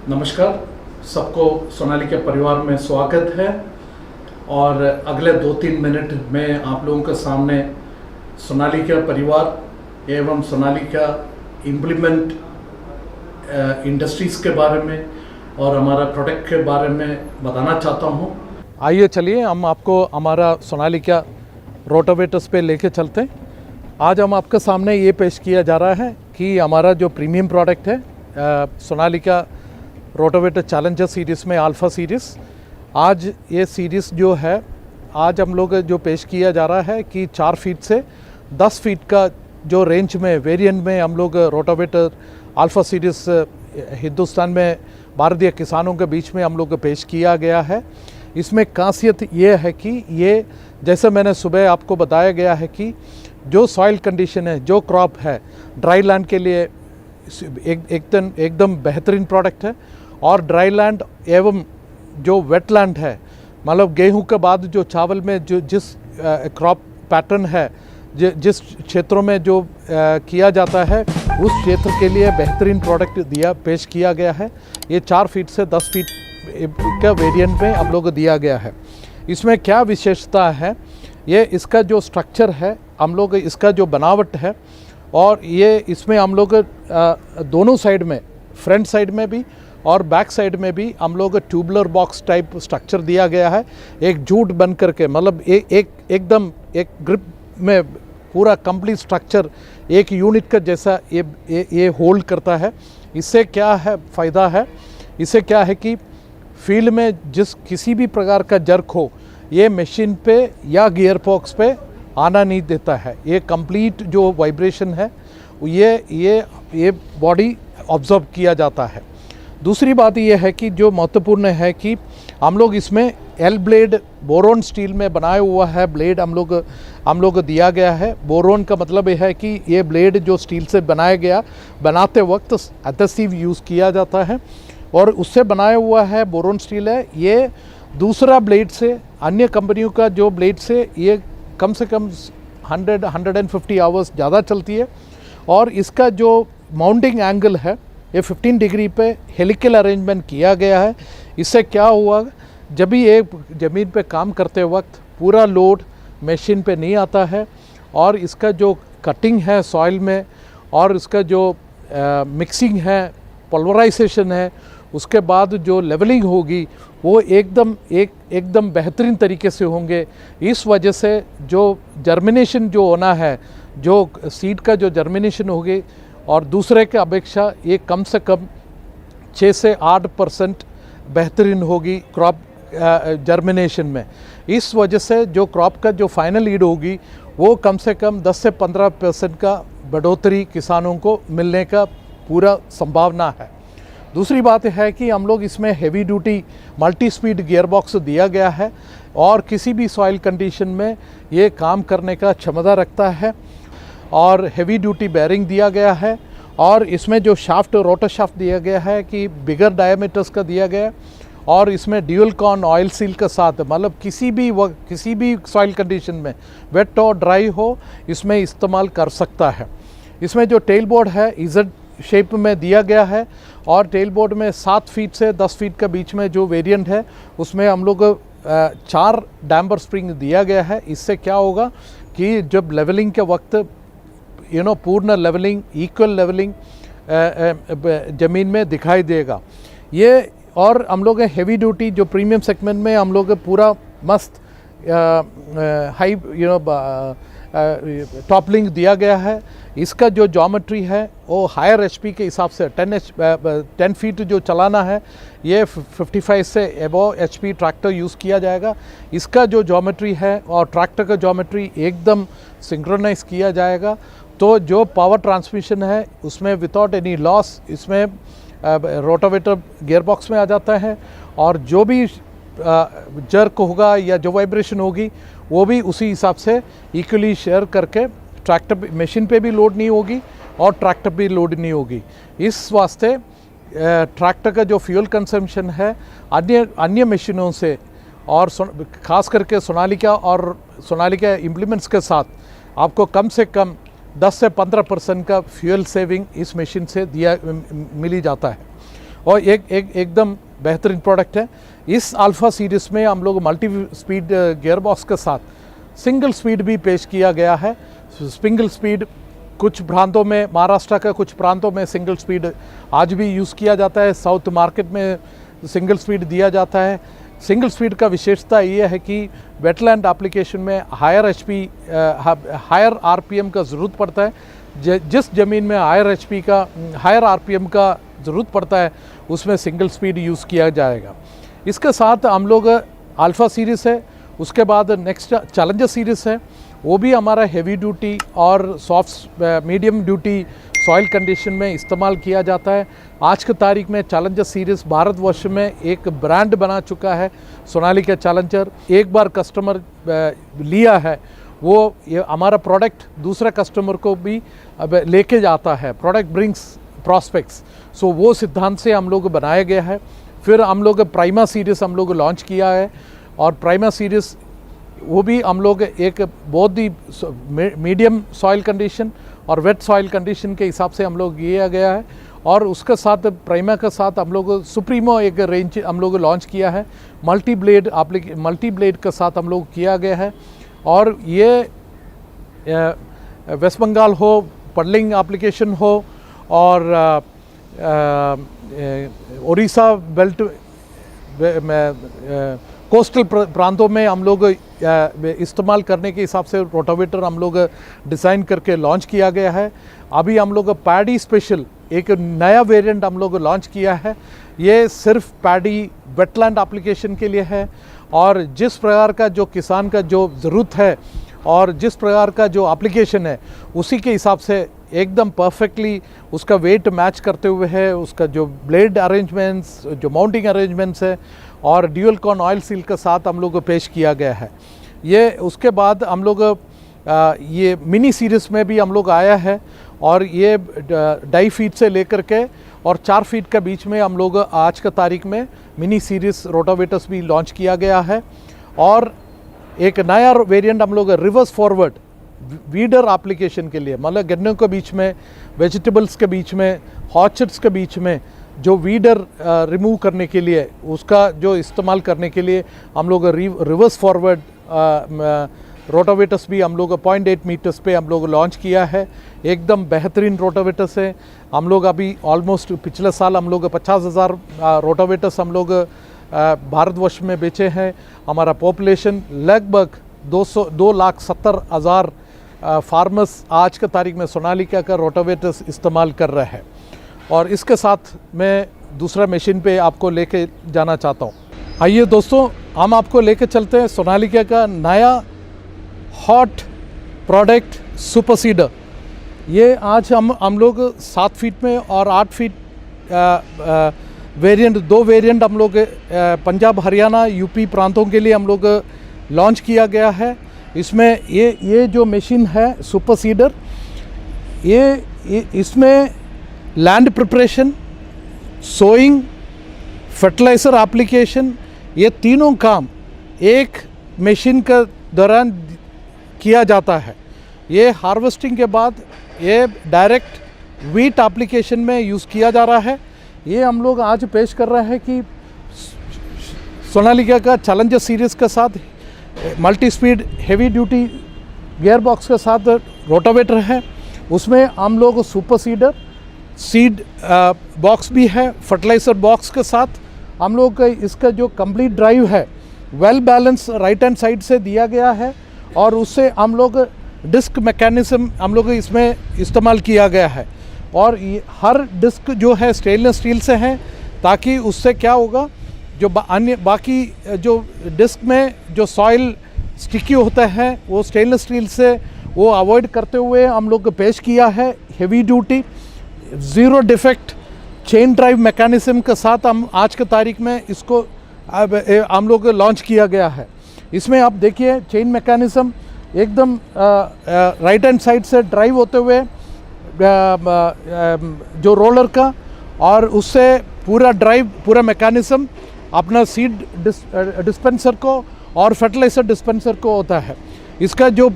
नमस्कार, सबको सोनालिका परिवार में स्वागत है। और अगले 2-3 मिनट में आप लोगों के सामने सोनालिका परिवार एवं सोनालिका इम्प्लीमेंट इंडस्ट्रीज़ के बारे में और हमारा प्रोडक्ट के बारे में बताना चाहता हूँ। आइए चलिए हम आपको हमारा सोनालिका रोटावेटर्स पे लेके चलते हैं। आज हम आपके सामने ये पेश किया जा रहा है कि हमारा जो प्रीमियम प्रोडक्ट है सोनालिका रोटावेटर चैलेंजर सीरीज़ में अल्फ़ा सीरीज़। आज ये सीरीज़ जो है आज हम लोग जो पेश किया जा रहा है कि 4 फीट से 10 फीट का जो रेंज में वेरिएंट में हम लोग रोटावेटर अल्फ़ा सीरीज़ हिंदुस्तान में भारतीय किसानों के बीच में हम लोग पेश किया गया है। इसमें खासियत ये है कि ये जैसे मैंने सुबह आपको बताया गया है कि जो सॉइल कंडीशन है, जो क्रॉप है, ड्राई लैंड के लिए एकदम बेहतरीन प्रोडक्ट है। और ड्राई लैंड एवं जो वेट लैंड है, मतलब गेहूं के बाद जो चावल में जो जिस क्रॉप पैटर्न है, जिस क्षेत्रों में जो किया जाता है उस क्षेत्र के लिए बेहतरीन प्रोडक्ट पेश किया गया है। ये 4 फीट से 10 फीट का वेरिएंट में हम लोग दिया गया है। इसमें क्या विशेषता है, ये इसका जो स्ट्रक्चर है, हम लोग इसका जो बनावट है, और ये इसमें हम लोग दोनों साइड में, फ्रंट साइड में भी और बैक साइड में भी हम लोग ट्यूबुलर बॉक्स टाइप स्ट्रक्चर दिया गया है। एक जूट बन करके, मतलब एकदम एक ग्रिप में पूरा कंप्लीट स्ट्रक्चर एक यूनिट का जैसा ये होल्ड करता है। इससे क्या है फ़ायदा है, इससे क्या है कि फील्ड में किसी भी प्रकार का जर्क हो, ये मशीन पे या गियर बॉक्स पे आना नहीं देता है। ये कंप्लीट जो वाइब्रेशन है ये बॉडी ऑब्जर्व किया जाता है। दूसरी बात ये है कि जो महत्वपूर्ण है कि हम लोग इसमें एल ब्लेड बोरोन स्टील में बनाया हुआ है ब्लेड हम लोग दिया गया है। बोरोन का मतलब यह है कि ये ब्लेड जो स्टील से बनाते वक्त एडहेसिव यूज़ किया जाता है और उससे बनाया हुआ है बोरोन स्टील है। ये दूसरा ब्लेड से, अन्य कंपनियों का जो ब्लेड से ये कम से कम 100-150 आवर्स ज़्यादा चलती है। और इसका जो माउंटिंग एंगल है ये 15 डिग्री पे हेलिकल अरेंजमेंट किया गया है। इससे क्या हुआ, जब भी एक ज़मीन पे काम करते वक्त पूरा लोड मशीन पे नहीं आता है, और इसका जो कटिंग है सॉइल में, और इसका जो मिक्सिंग है, पल्वराइजेशन है, उसके बाद जो लेवलिंग होगी वो एकदम बेहतरीन तरीके से होंगे। इस वजह से जो जर्मिनेशन जो होना है, जो सीड का जो जर्मिनेशन होगी, और दूसरे के अपेक्षा ये कम से कम 6 से 8% बेहतरीन होगी क्रॉप जर्मिनेशन में। इस वजह से जो क्रॉप का जो फाइनल ईल्ड होगी वो कम से कम 10 से 15% का बढ़ोतरी किसानों को मिलने का पूरा संभावना है। दूसरी बात है कि हम लोग इसमें heavy duty multi speed gear box दिया गया है और किसी भी सॉइल कंडीशन में ये काम करने का क्षमता रखता है। और हेवी ड्यूटी बेयरिंग दिया गया है, और इसमें जो शाफ्ट, रोटर शाफ्ट दिया गया है कि बिगर डायमीटर्स का दिया गया है, और इसमें ड्यूल कॉन ऑयल सील के साथ, मतलब किसी भी सॉइल कंडीशन में, वेट हो ड्राई हो, इसमें इस्तेमाल कर सकता है। इसमें जो टेल बोर्ड है इज़ेड शेप में दिया गया है, और टेल बोर्ड में 7 फीट से 10 फीट के बीच में जो वेरिएंट है उसमें हम लोग 4 डैम्पर स्प्रिंग दिया गया है। इससे क्या होगा कि जब लेवलिंग के वक्त पूर्ण लेवलिंग, इक्वल लेवलिंग ज़मीन में दिखाई देगा ये। और हम लोग हेवी ड्यूटी जो प्रीमियम सेगमेंट में हम लोग पूरा मस्त हाई टॉपलिंग दिया गया है। इसका जो ज्योमेट्री है वो हायर एचपी के हिसाब से 10 फीट जो चलाना है, ये 55 से एबव एचपी ट्रैक्टर यूज़ किया जाएगा। इसका जो ज्योमेट्री है और ट्रैक्टर का ज्योमेट्री एकदम सिंक्रोनाइज किया जाएगा। तो जो पावर ट्रांसमिशन है उसमें विदाउट एनी लॉस इसमें रोटावेटर गियर बॉक्स में आ जाता है, और जो भी जर्क होगा या जो वाइब्रेशन होगी वो भी उसी हिसाब से इक्वली शेयर करके ट्रैक्टर मशीन पे भी लोड नहीं होगी और ट्रैक्टर भी लोड नहीं होगी। इस वास्ते ट्रैक्टर का जो फ्यूल कंजम्पशन है अन्य मशीनों से, और ख़ास करके सोनालिका इम्प्लीमेंट्स के साथ आपको कम से कम 10 से 15% का फ्यूल सेविंग इस मशीन से मिली जाता है। और एकदम बेहतरीन प्रोडक्ट है। इस अल्फ़ा सीरीज़ में हम लोग मल्टी स्पीड गियर बॉक्स के साथ सिंगल स्पीड भी पेश किया गया है। सिंगल स्पीड कुछ प्रांतों में, महाराष्ट्र का कुछ प्रांतों में सिंगल स्पीड आज भी यूज़ किया जाता है, साउथ मार्केट में सिंगल स्पीड दिया जाता है। सिंगल स्पीड का विशेषता ये है कि वेटलैंड एप्लीकेशन में हायर एचपी हायर आरपीएम का ज़रूरत पड़ता है। जिस ज़मीन में हायर आरपीएम का ज़रूरत पड़ता है उसमें सिंगल स्पीड यूज़ किया जाएगा। इसके साथ हम लोग अल्फ़ा सीरीज़ है, उसके बाद नेक्स्ट चैलेंजर सीरीज़ है, वो भी हमारा हेवी ड्यूटी और soft medium duty soil condition में इस्तेमाल किया जाता है। आज की तारीख में चैलेंजर सीरीज़ भारतवर्ष में एक ब्रांड बना चुका है, सोनालिका चैलेंजर। एक बार कस्टमर लिया है वो ये हमारा प्रोडक्ट दूसरे कस्टमर को भी अब लेके जाता है। प्रोडक्ट ब्रिंग्स प्रॉस्पेक्ट्स, सो वो सिद्धांत से हम लोग बनाया गया है। फिर हम लोग प्राइमा सीरीज़ हम लोग लॉन्च किया है, और प्राइमा सीरीज़ वो भी हम लोग एक बहुत ही मीडियम सॉइल कंडीशन और वेट सॉइल कंडीशन के हिसाब से हम लोग किया गया है। और उसके साथ प्राइमा के साथ हम लोग सुप्रीमो एक रेंज हम लोग लॉन्च किया है, मल्टी ब्लेड के साथ हम लोग किया गया है। और ये वेस्ट बंगाल हो, पडलिंग एप्लीकेशन हो, और उड़ीसा बेल्ट में कोस्टल प्रांतों में हम लोग इस्तेमाल करने के हिसाब से रोटावेटर हम लोग डिज़ाइन करके लॉन्च किया गया है। अभी हम लोग पैडी स्पेशल एक नया वेरिएंट हम लोग लॉन्च किया है। ये सिर्फ पैडी वेटलैंड एप्लीकेशन के लिए है, और जिस प्रकार का जो किसान का जो ज़रूरत है और जिस प्रकार का जो एप्लीकेशन है उसी के हिसाब से एकदम परफेक्टली उसका वेट मैच करते हुए है। उसका जो ब्लेड अरेंजमेंट्स, जो माउंटिंग अरेंजमेंट्स है, और ड्यूल कॉन ऑयल सील के साथ हम लोग को पेश किया गया है। ये उसके बाद हम लोग ये मिनी सीरीज़ में भी हम लोग आया है, और ये 2.5 फीट से लेकर के और 4 फीट के बीच में हम लोग आज का तारीख में मिनी सीरीज़ रोटावेटर्स भी लॉन्च किया गया है। और एक नया वेरिएंट हम लोग रिवर्स फॉरवर्ड वीडर एप्लीकेशन के लिए, मतलब गन्नों के बीच में, वेजिटेबल्स के बीच में, ऑर्चर्ड्स के बीच में जो वीडर रिमूव करने के लिए उसका जो इस्तेमाल करने के लिए हम लोग रिवर्स फॉरवर्ड रोटावेटर्स भी हम लोग 0.8 मीटर्स पे हम लोग लॉन्च किया है। एकदम बेहतरीन रोटावेटर्स है। हम लोग अभी ऑलमोस्ट पिछले साल हम लोग 50,000 रोटावेटर्स हम लोग भारतवर्ष में बेचे हैं। हमारा पॉपुलेशन लगभग 2,70,000 फार्मर्स आज के तारीख में सोनालिका का रोटावेटर्स इस्तेमाल कर रहे हैं। और इसके साथ मैं दूसरा मशीन पे आपको लेके जाना चाहता हूँ। आइए दोस्तों, हम आपको लेके चलते हैं सोनालिका का नया हॉट प्रोडक्ट सुपर सीडर। ये आज हम लोग 7 फीट में और 8 फीट वेरिएंट, 2 वेरिएंट हम लोग पंजाब, हरियाणा, यूपी प्रांतों के लिए हम लोग लॉन्च किया गया है। इसमें ये जो मशीन है सुपर सीडर, ये इसमें land preparation, sowing, fertiliser application, ये तीनों काम एक मशीन के दौरान किया जाता है। ये हार्वेस्टिंग के बाद ये डायरेक्ट वीट एप्लीकेशन में यूज़ किया जा रहा है। ये हम लोग आज पेश कर रहे हैं कि सोनालिका का चैलेंजर सीरीज़ के साथ multi speed heavy duty gear box के साथ रोटावेटर है। उसमें हम लोग सुपर सीडर, सीड बॉक्स भी है, फर्टिलाइज़र बॉक्स के साथ हम लोग का इसका जो कंप्लीट ड्राइव है well balance right hand side से दिया गया है, और उससे हम लोग डिस्क मैकेनिज्म हम लोग इसमें इस्तेमाल किया गया है। और हर डिस्क जो है स्टेनलेस स्टील से है, ताकि उससे क्या होगा, जो अन्य बाकी जो डिस्क में जो सॉइल स्टिकी होता है वो स्टेनलेस स्टील से वो अवॉइड करते हुए हम लोग पेश किया है। Heavy duty zero defect chain drive mechanism के साथ हम आज के तारीख में इसको हम लोग लॉन्च किया गया है। इसमें आप देखिए चेन मैकेनिज्म एकदम राइट हैंड साइड से ड्राइव होते हुए जो रोलर का, और उससे पूरा ड्राइव, पूरा मैकेनिज्म अपना सीड डिस्पेंसर को और फर्टिलाइज़र डिस्पेंसर को होता है। इसका जो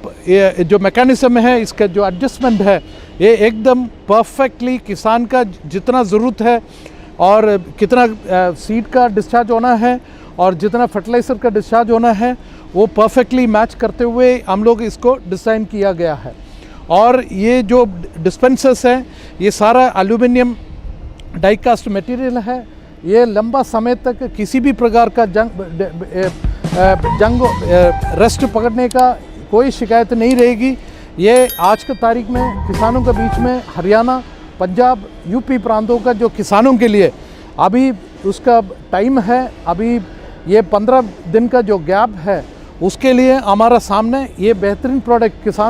मैकेनिज्म है, इसका जो एडजस्टमेंट है, ये एकदम परफेक्टली किसान का जितना ज़रूरत है और कितना सीड का डिस्चार्ज होना है और जितना फर्टिलाइज़र का डिस्चार्ज होना है वो परफेक्टली मैच करते हुए हम लोग इसको डिज़ाइन किया गया है। और ये जो डिस्पेंसर्स हैं ये सारा एल्यूमिनियम डाई कास्ट मटेरियल है। ये लंबा समय तक किसी भी प्रकार का जंग रस्ट पकड़ने का कोई शिकायत नहीं रहेगी। ये आज की तारीख में किसानों के बीच में हरियाणा, पंजाब, यूपी प्रांतों का जो किसानों के लिए अभी उसका टाइम है, अभी ये 15 दिन का जो गैप है उसके लिए हमारा सामने ये बेहतरीन प्रोडक्ट किसान